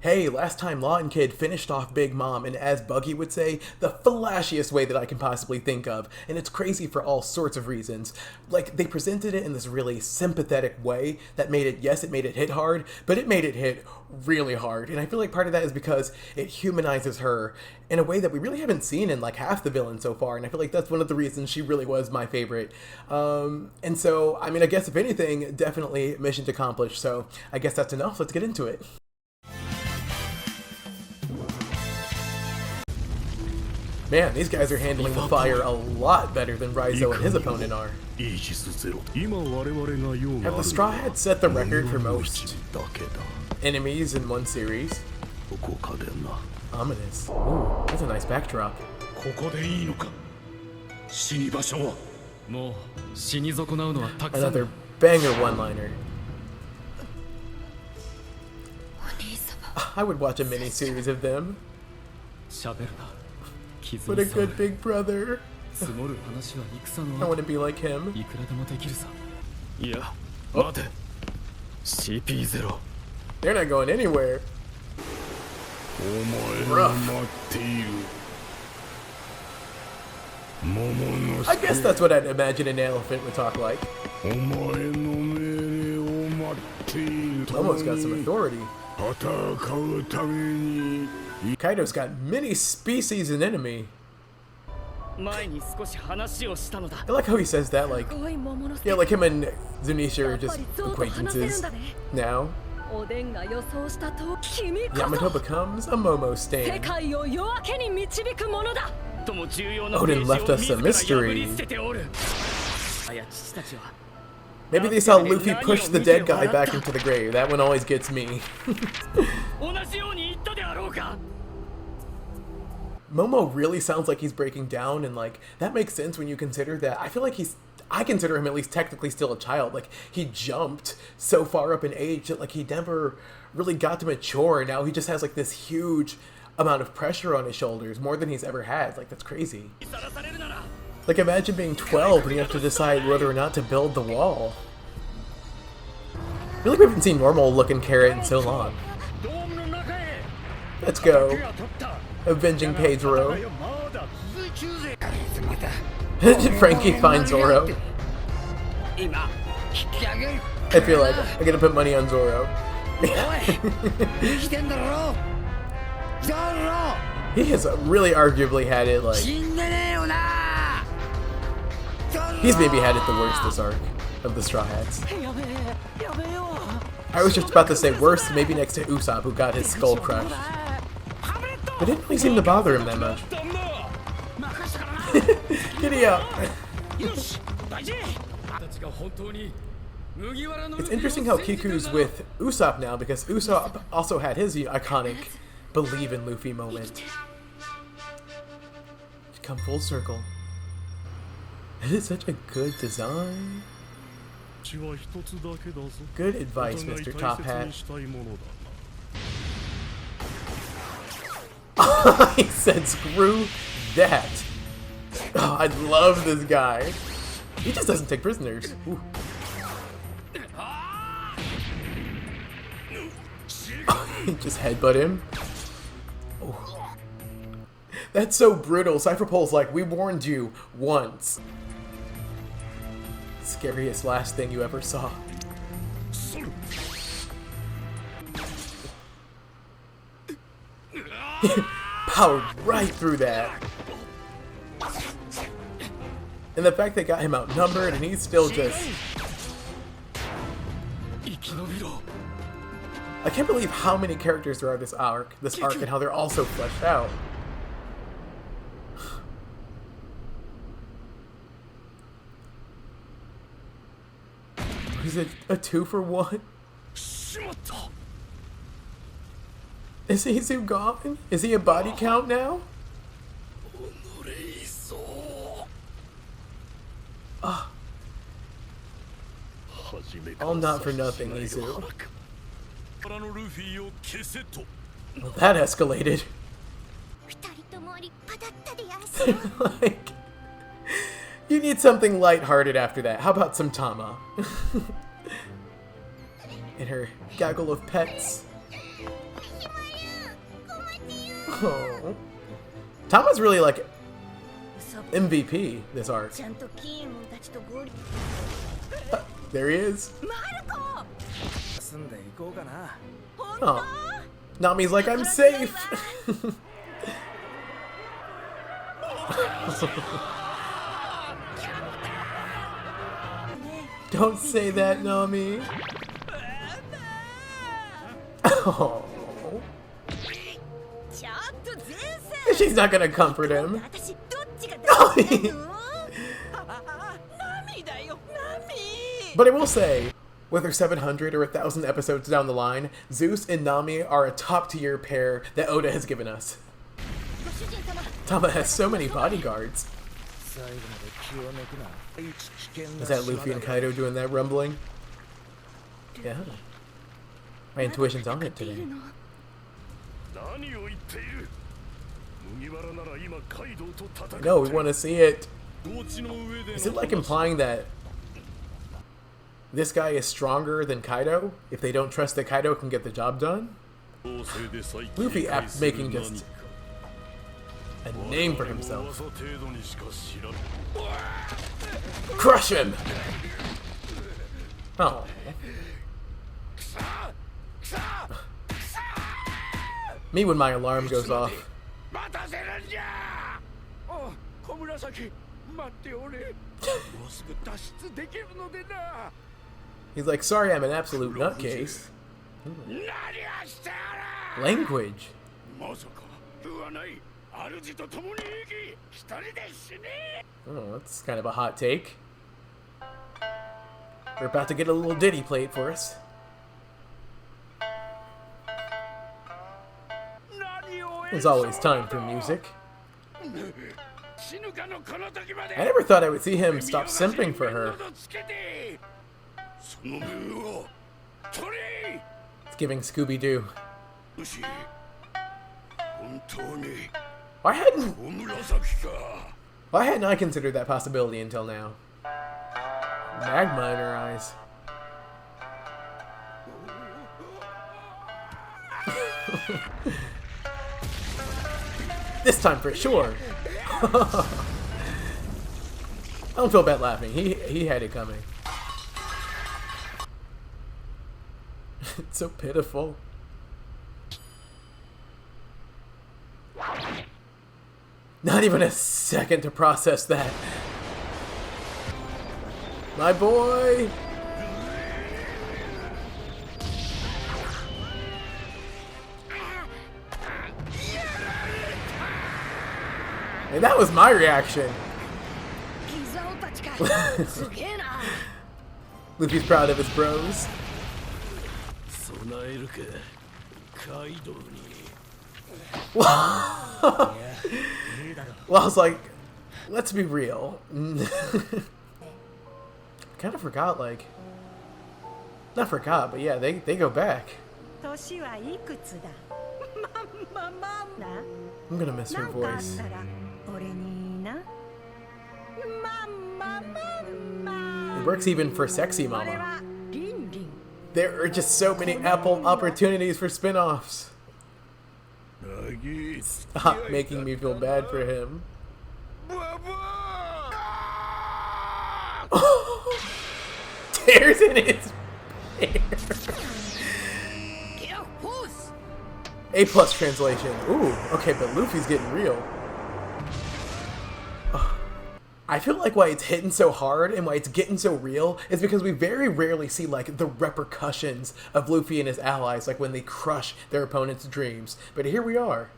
Hey, last time Law and Kid finished off Big Mom in, as Buggy would say, the flashiest way that I can possibly think of, and it's crazy for all sorts of reasons. Like, they presented it in this really sympathetic way that made it, yes, it made it hit hard, but it made it hit really hard, and I feel like part of that is because it humanizes her in a way that we really haven't seen in like half the villains so far, and I feel like that's one of the reasons she really was my favorite. And so, I mean, I guess if anything, definitely mission accomplished, so I guess that's enough. Let's get into it. Man, these guys are handling the fire a lot better than Raizo and his opponent are. Have the Straw Hats set the record for most enemies in one series? Ominous. Ooh, that's a nice backdrop. Another banger one-liner. I would watch a mini-series of them. What a good big brother. I want to be like him. Oh. They're not going anywhere. Rough. I guess that's what I'd imagine an elephant would talk like. Almost got some authority. Kaido's got many species and enemy. I like how he says that, like, yeah, like him and Zunisha are just acquaintances now. Yamato becomes a Momo stain. Odin left us a mystery. Maybe they saw Luffy push the dead guy back into the grave. That one always gets me. Momo really sounds like he's breaking down, and like that makes sense when you consider that I feel like I consider him at least technically still a child. Like, he jumped so far up in age that like he never really got to mature, and now he just has like this huge amount of pressure on his shoulders, more than he's ever had. Like, that's crazy. Like, imagine being 12 and you have to decide whether or not to build the wall. I feel like we haven't seen normal looking Carrot in so long. Let's go. Avenging Pedro. Frankie finds Zoro. I feel like I'm gonna put money on Zoro. He has really arguably had it like... He's maybe had it the worst this arc of the Straw Hats. I was just about to say worse, maybe next to Usopp, who got his skull crushed. But it didn't really seem to bother him that much. Giddy up! It's interesting how Kiku's with Usopp now, because Usopp also had his iconic believe in Luffy moment. Come full circle. It is such a good design. Good advice, Mr. Top Hat. He said, screw that. Oh, I love this guy. He just doesn't take prisoners. Ooh. Just headbutt him. Ooh. That's so brutal. Cypherpole's like, we warned you once. Scariest last thing you ever saw. Powered right through that. And the fact they got him outnumbered and he's still just... I can't believe how many characters there are this arc, and how they're all so fleshed out. Is it a 2-for-1? Is he gone? Is he a body count now? All not for nothing, Izu. Well, that escalated. Like, you need something lighthearted after that. How about some Tama? And her gaggle of pets. Oh. Tama's really like MVP this arc. There he is. Oh. Nami's like, I'm safe. Don't say that, Nami. Oh. She's not gonna comfort him. But I will say, whether 700 or 1,000 episodes down the line, Zeus and Nami are a top-tier pair that Oda has given us. Tama has so many bodyguards. Is that Luffy and Kaido doing that rumbling? Yeah. My intuition's on it today. No, we want to see it. Is it like implying that this guy is stronger than Kaido if they don't trust that Kaido can get the job done? Luffy making just a name for himself. Crush him! Oh. Me when my alarm goes off. He's like, sorry, I'm an absolute nutcase. Language. Oh, that's kind of a hot take. We're about to get a little ditty played for us. There's always time for music. I never thought I would see him stop simping for her. It's giving Scooby-Doo. Why hadn't I considered that possibility until now? Magma in her eyes. This time for sure. I don't feel bad laughing. He had it coming. It's so pitiful. Not even a second to process that. My boy! And that was my reaction. Luffy's proud of his bros. Well, I was like, let's be real. Kind of forgot, like, not forgot, but yeah, they go back. I'm gonna miss her voice. It works even for Sexy Mama. There are just so many Apple opportunities for spin-offs. Stop making me feel bad for him. Tears in his hair. A+ translation. Ooh, okay, but Luffy's getting real. I feel like why it's hitting so hard and why it's getting so real is because we very rarely see like the repercussions of Luffy and his allies, like when they crush their opponent's dreams. But here we are.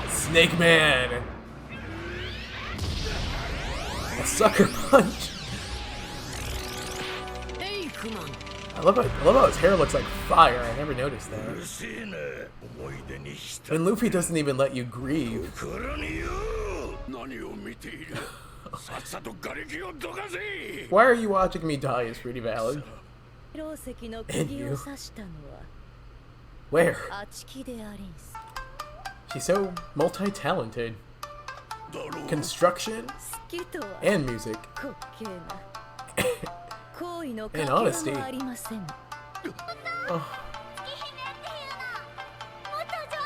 Snake Man! A sucker punch! I love how his hair looks like fire. I never noticed that. And Luffy doesn't even let you grieve. Why are you watching me die is pretty valid. And you. Where? She's so multi-talented. Construction and music. And honesty. Oh.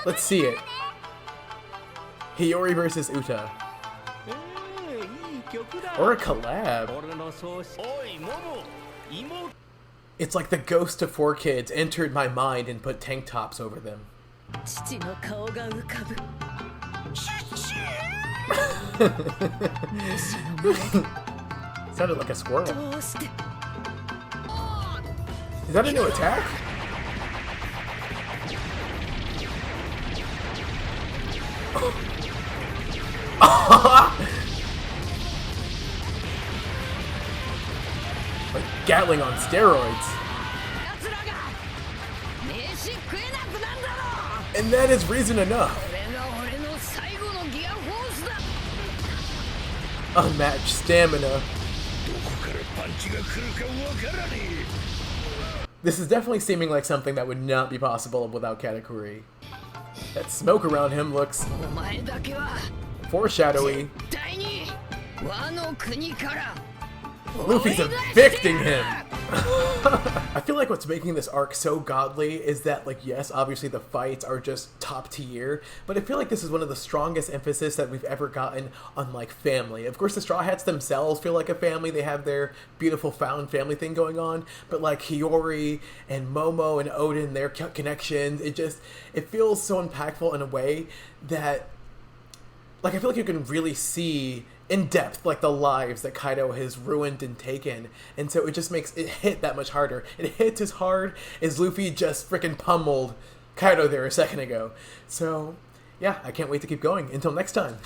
Let's see it. Hiyori versus Uta. Or a collab. It's like the ghost of 4 kids entered my mind and put tank tops over them. Sounded like a squirrel. Is that a new attack? Like Gatling on steroids. And that is reason enough. Unmatched stamina. This is definitely seeming like something that would not be possible without Katakuri. That smoke around him looks foreshadowy. Luffy's evicting him! I feel like what's making this arc so godly is that, like, yes, obviously the fights are just top tier, but I feel like this is one of the strongest emphasis that we've ever gotten on, like, family. Of course, the Straw Hats themselves feel like a family. They have their beautiful found family thing going on, but, like, Hiyori and Momo and Odin, their connections, it feels so impactful in a way that, like, I feel like you can really see in depth, like, the lives that Kaido has ruined and taken, and so it just makes it hit that much harder. It hits as hard as Luffy just freaking pummeled Kaido there a second ago. So, yeah, I can't wait to keep going. Until next time.